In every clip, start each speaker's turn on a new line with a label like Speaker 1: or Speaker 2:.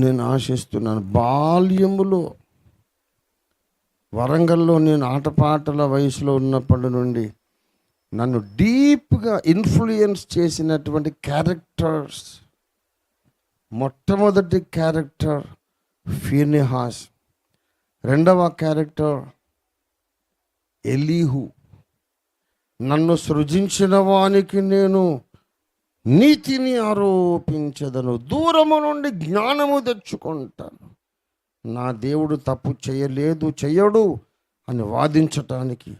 Speaker 1: నేను ఆశిస్తున్నాను. బాల్యములో వరంగల్లో నేను ఆటపాటల వయసులో ఉన్నప్పటి నుండి నన్ను డీప్గా ఇన్ఫ్లుయెన్స్ చేసినటువంటి క్యారెక్టర్స్, మొట్టమొదటి క్యారెక్టర్ ఫీనెహాస్, రెండవ క్యారెక్టర్ ఎలీహు. నన్ను సృజించిన వానికి నేను నీతిని ఆరోపించదను, దూరము నుండి జ్ఞానము తెచ్చుకుంటాను. నా దేవుడు తప్పు చేయలేదు, చెయ్యడు అని వాదించటానికి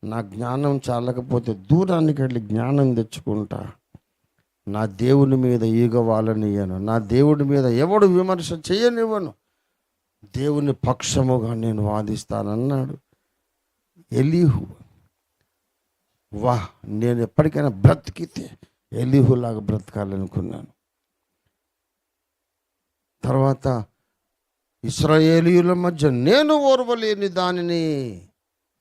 Speaker 1: నా జ్ఞానం చాలకపోతే దూరానికి వెళ్ళి జ్ఞానం తెచ్చుకుంటా. నా దేవుని మీద ఈగ వాళ్ళనియను, నా దేవుడి మీద ఎవడు విమర్శ చేయనివ్వను, దేవుని పక్షముగా నేను వాదిస్తానన్నాడు ఎలీహు. నేను ఎప్పటికైనా బ్రతికితే ఎలీహులాగా బ్రతకాలనుకున్నాను. తర్వాత ఇశ్రాయేలీయుల మధ్య నేను ఓర్వలేని దానిని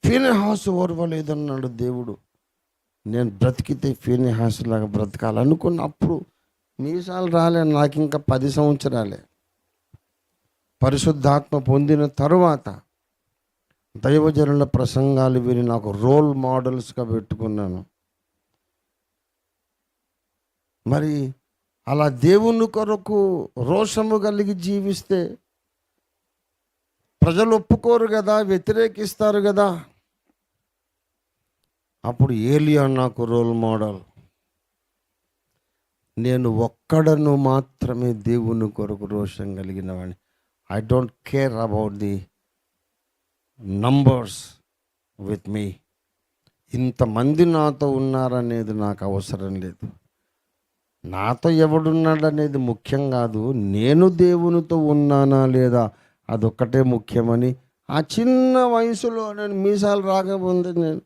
Speaker 1: ఫీనెహాసు ఓర్వలేదన్నాడు దేవుడు. నేను బ్రతికితే ఫీనెహాసు లాగా బ్రతకాలనుకున్నప్పుడు మీసాలు రాలే, నాకు ఇంకా 10 సంవత్సరాలే. పరిశుద్ధాత్మ పొందిన తరువాత దైవజనుల ప్రసంగాలు విని నాకు రోల్ మోడల్స్గా పెట్టుకున్నాను. మరి అలా దేవుని కొరకు రోషము కలిగి జీవిస్తే ప్రజలు ఒప్పుకోరు కదా, వ్యతిరేకిస్తారు కదా. అప్పుడు ఏలియా నాకు రోల్ మోడల్. నేను ఒక్కడను మాత్రమే దేవుని కొరకు రోషం కలిగిన వాడిని. I don't care about the numbers with me. ఇంతమంది నాతో ఉన్నారనేది నాకు అవసరం లేదు. నాతో ఎవడున్నాడు అనేది ముఖ్యం కాదు, నేను దేవునితో ఉన్నానా లేదా అదొక్కటే ముఖ్యమని ఆ చిన్న వయసులో నేను మీసాలు రాకముందే నేను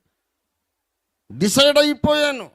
Speaker 1: డిసైడ్ అయిపోయాను.